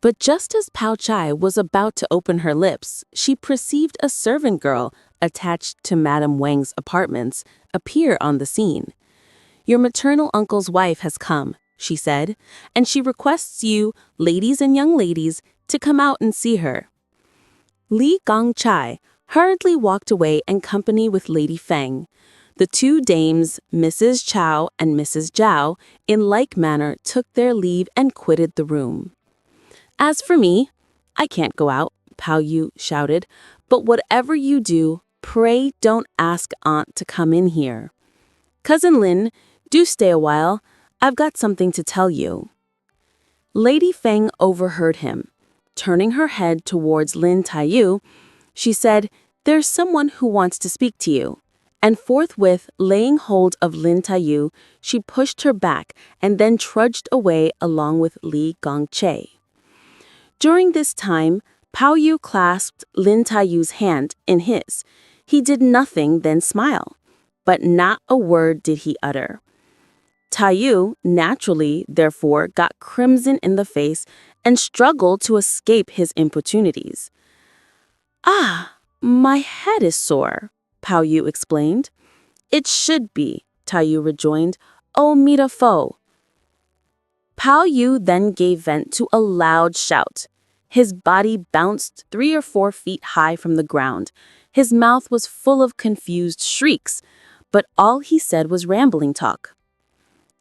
But just as Pao Chai was about to open her lips, she perceived a servant girl attached to Madame Wang's apartments appear on the scene. "Your maternal uncle's wife has come," she said, "and she requests you, ladies and young ladies, to come out and see her." Li Gongchai hurriedly walked away in company with Lady Feng. The two dames, Mrs. Chow and Mrs. Zhao, in like manner took their leave and quitted the room. "As for me, I can't go out," Pao Yu shouted, "but whatever you do, pray don't ask Aunt to come in here. Cousin Lin, do stay a while. I've got something to tell you." Lady Feng overheard him. Turning her head towards Lin Taiyu, she said, "There's someone who wants to speak to you." And forthwith, laying hold of Lin Taiyu, she pushed her back and then trudged away along with Li Gongchai. During this time, Pao Yu clasped Lin Taiyu's hand in his. He did nothing then smile, but not a word did he utter. Taiyu, naturally, therefore, got crimson in the face and struggled to escape his importunities. "Ah, my head is sore," Pao Yu explained. "It should be," Taiyu rejoined. "Oh, meet a foe." Pao Yu then gave vent to a loud shout. His body bounced 3 or 4 feet high from the ground. His mouth was full of confused shrieks, but all he said was rambling talk.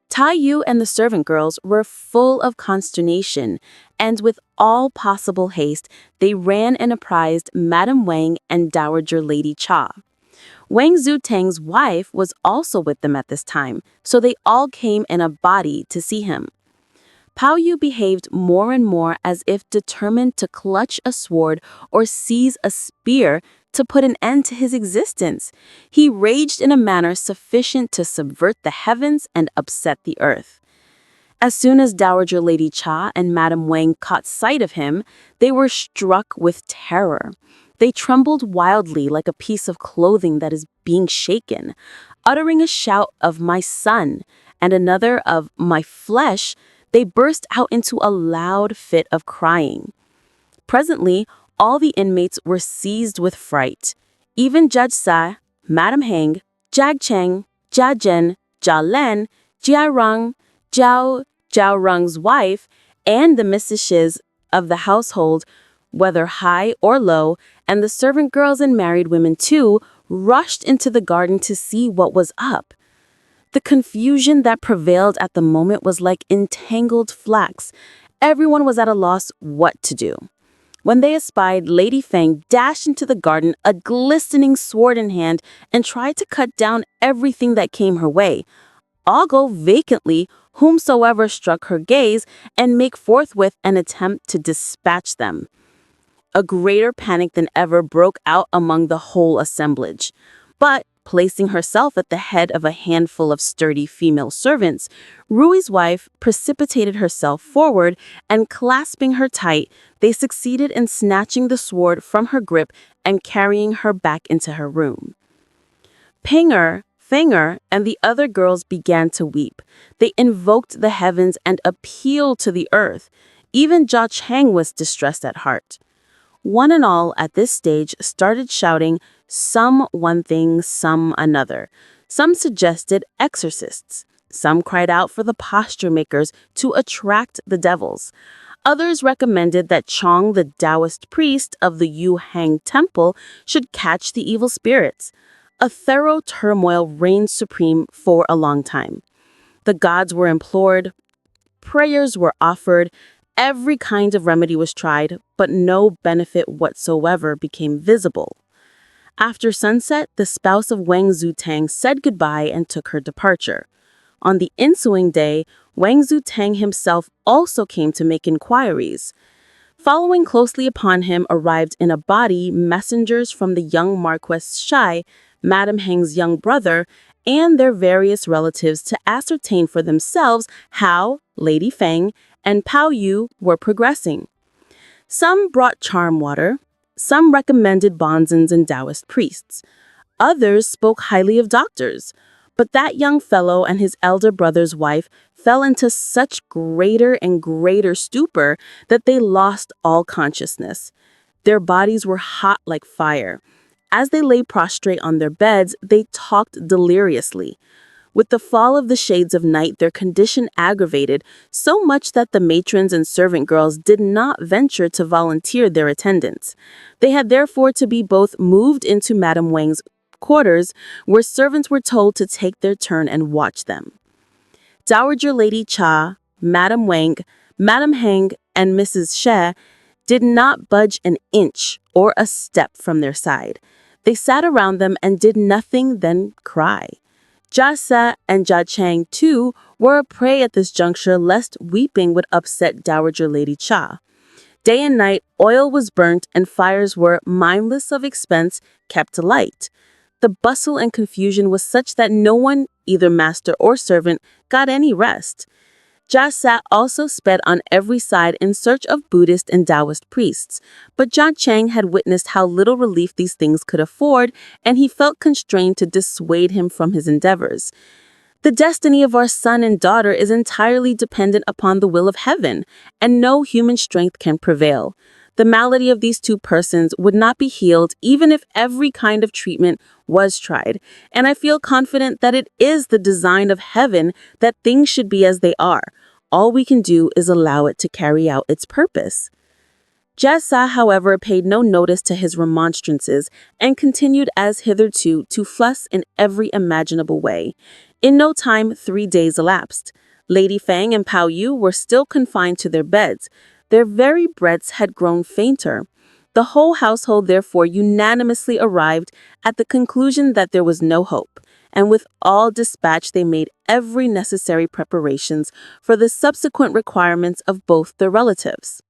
Taiyu and the servant girls were full of consternation, and with all possible haste, they ran and apprised Madame Wang and Dowager Lady Cha. Wang Zutang's wife was also with them at this time, so they all came in a body to see him. Pao Yu behaved more and more as if determined to clutch a sword or seize a spear to put an end to his existence. He raged in a manner sufficient to subvert the heavens and upset the earth. As soon as Dowager Lady Cha and Madame Wang caught sight of him, they were struck with terror. They trembled wildly like a piece of clothing that is being shaken. Uttering a shout of "my son" and another of "my flesh," they burst out into a loud fit of crying. Presently, all the inmates were seized with fright. Even Judge Sa, Madame Heng, Jag Cheng, Jia Zhen, Jia Len, Jia Rang, Zhao Rang's wife, and the mistresses of the household, whether high or low, and the servant girls and married women too, rushed into the garden to see what was up. The confusion that prevailed at the moment was like entangled flax. Everyone was at a loss what to do. When they espied Lady Feng dash into the garden, a glistening sword in hand, and tried to cut down everything that came her way, ogle vacantly whomsoever struck her gaze, and make forthwith an attempt to dispatch them. A greater panic than ever broke out among the whole assemblage. But, placing herself at the head of a handful of sturdy female servants, Rui's wife precipitated herself forward, and clasping her tight, they succeeded in snatching the sword from her grip and carrying her back into her room. Pinger, Fenger, and the other girls began to weep. They invoked the heavens and appealed to the earth. Even Jia Cheng was distressed at heart. One and all at this stage started shouting, some one thing, some another. Some suggested exorcists. Some cried out for the posture makers to attract the devils. Others recommended that Chong, the Taoist priest of the Yu Hang Temple, should catch the evil spirits. A thorough turmoil reigned supreme for a long time. The gods were implored, prayers were offered, every kind of remedy was tried, but no benefit whatsoever became visible. After sunset, the spouse of Wang Zutang said goodbye and took her departure. On the ensuing day, Wang Zutang himself also came to make inquiries. Following closely upon him arrived in a body messengers from the young Marquess Shai, Madame Heng's young brother, and their various relatives to ascertain for themselves how Lady Feng and Pao Yu were progressing. Some brought charm water, some recommended bonzens and Taoist priests. Others spoke highly of doctors. But that young fellow and his elder brother's wife fell into such greater and greater stupor that they lost all consciousness. Their bodies were hot like fire. As they lay prostrate on their beds, they talked deliriously. With the fall of the shades of night, their condition aggravated so much that the matrons and servant girls did not venture to volunteer their attendance. They had therefore to be both moved into Madame Wang's quarters, where servants were told to take their turn and watch them. Dowager Lady Cha, Madame Wang, Madame Heng, and Mrs. She did not budge an inch or a step from their side. They sat around them and did nothing then cry. Jia Se and Jia Chang, too, were a prey at this juncture lest weeping would upset Dowager Lady Cha. Day and night, oil was burnt and fires were, mindless of expense, kept alight. The bustle and confusion was such that no one, either master or servant, got any rest. Jia Se also sped on every side in search of Buddhist and Taoist priests, but Jia Chang had witnessed how little relief these things could afford, and he felt constrained to dissuade him from his endeavors. The destiny of our son and daughter is entirely dependent upon the will of heaven, and no human strength can prevail. The malady of these two persons would not be healed even if every kind of treatment was tried, and I feel confident that it is the design of heaven that things should be as they are. All we can do is allow it to carry out its purpose. Jia Se, however, paid no notice to his remonstrances and continued as hitherto to fuss in every imaginable way. In no time, 3 days elapsed. Lady Fang and Pao Yu were still confined to their beds. Their very breaths had grown fainter. The whole household therefore unanimously arrived at the conclusion that there was no hope, and with all dispatch they made every necessary preparations for the subsequent requirements of both their relatives.